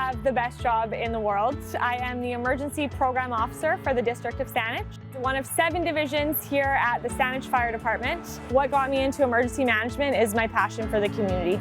have the best job in the world. I am the Emergency Program Officer for the District of Saanich, one of 7 divisions here at the Saanich Fire Department. What got me into emergency management is my passion for the community.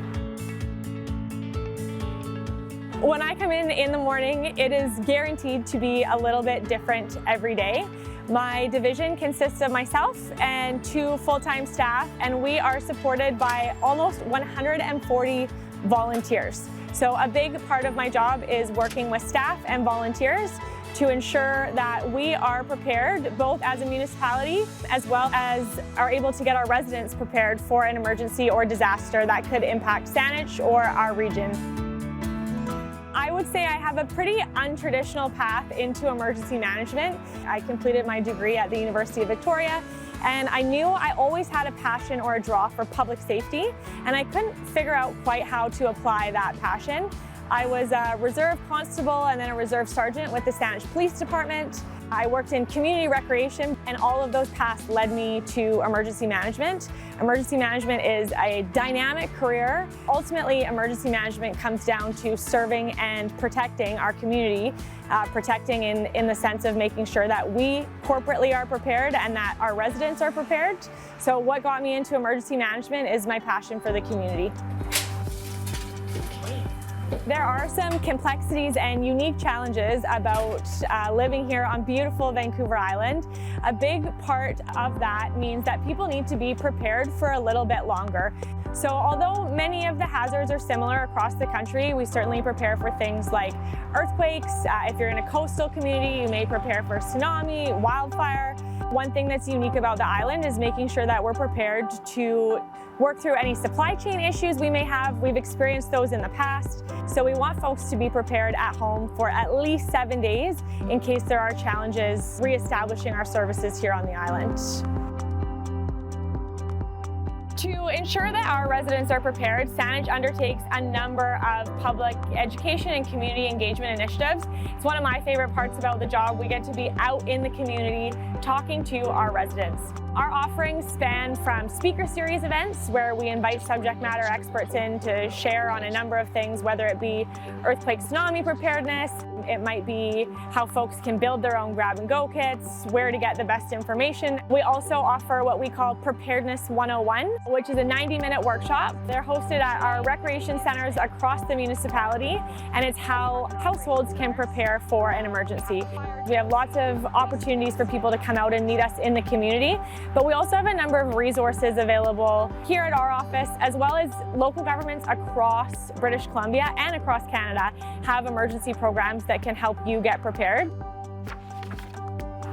When I come in the morning, it is guaranteed to be a little bit different every day. My division consists of myself and 2 full-time staff, and we are supported by almost 140 volunteers. So a big part of my job is working with staff and volunteers to ensure that we are prepared both as a municipality as well as are able to get our residents prepared for an emergency or disaster that could impact Saanich or our region. I would say I have a pretty untraditional path into emergency management. I completed my degree at the University of Victoria, and I knew I always had a passion or a draw for public safety, and I couldn't figure out quite how to apply that passion. I was a reserve constable and then a reserve sergeant with the Saanich Police Department. I worked in community recreation, and all of those paths led me to emergency management. Emergency management is a dynamic career. Ultimately, emergency management comes down to serving and protecting our community, protecting in the sense of making sure that we corporately are prepared and that our residents are prepared. So what got me into emergency management is my passion for the community. There are some complexities and unique challenges about living here on beautiful Vancouver Island. A big part of that means that people need to be prepared for a little bit longer. So although many of the hazards are similar across the country, we certainly prepare for things like earthquakes. If you're in a coastal community, you may prepare for tsunami, wildfire. One thing that's unique about the island is making sure that we're prepared to work through any supply chain issues we may have. We've experienced those in the past. So we want folks to be prepared at home for at least 7 days in case there are challenges reestablishing our services here on the island. To ensure that our residents are prepared, Saanich undertakes a number of public education and community engagement initiatives. It's one of my favorite parts about the job. We get to be out in the community talking to our residents. Our offerings span from speaker series events where we invite subject matter experts in to share on a number of things, whether it be earthquake tsunami preparedness, it might be how folks can build their own grab-and-go kits, where to get the best information. We also offer what we call Preparedness 101, which is a 90-minute workshop. They're hosted at our recreation centers across the municipality, and it's how households can prepare for an emergency. We have lots of opportunities for people to come out and meet us in the community, but we also have a number of resources available here at our office, as well as local governments across British Columbia and across Canada have emergency programs that can help you get prepared.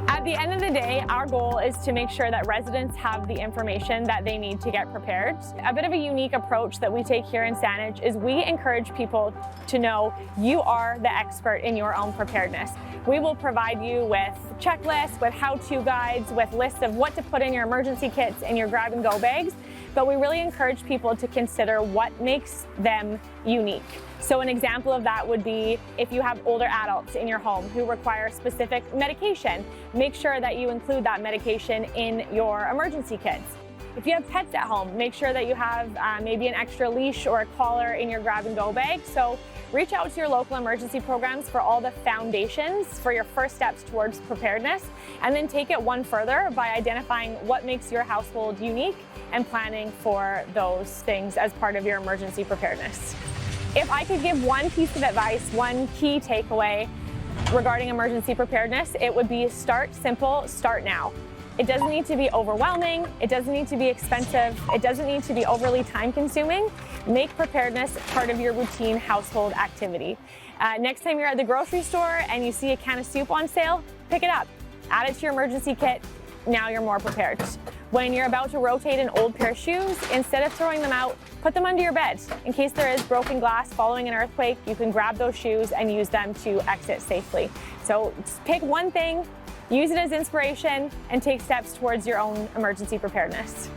At the end of the day, our goal is to make sure that residents have the information that they need to get prepared. A bit of a unique approach that we take here in Saanich is we encourage people to know you are the expert in your own preparedness. We will provide you with checklists, with how-to guides, with lists of what to put in your emergency kits and your grab-and-go bags, but we really encourage people to consider what makes them unique. So an example of that would be if you have older adults in your home who require specific medication, make sure that you include that medication in your emergency kits. If you have pets at home, make sure that you have maybe an extra leash or a collar in your grab-and-go bag. So reach out to your local emergency programs for all the foundations for your first steps towards preparedness, and then take it one further by identifying what makes your household unique and planning for those things as part of your emergency preparedness. If I could give one piece of advice, one key takeaway regarding emergency preparedness, it would be start simple, start now. It doesn't need to be overwhelming, it doesn't need to be expensive, it doesn't need to be overly time-consuming. Make preparedness part of your routine household activity. Next time you're at the grocery store and you see a can of soup on sale, pick it up, add it to your emergency kit. Now you're more prepared. When you're about to rotate an old pair of shoes, instead of throwing them out, put them under your bed. In case there is broken glass following an earthquake, you can grab those shoes and use them to exit safely. So just pick one thing, use it as inspiration, and take steps towards your own emergency preparedness.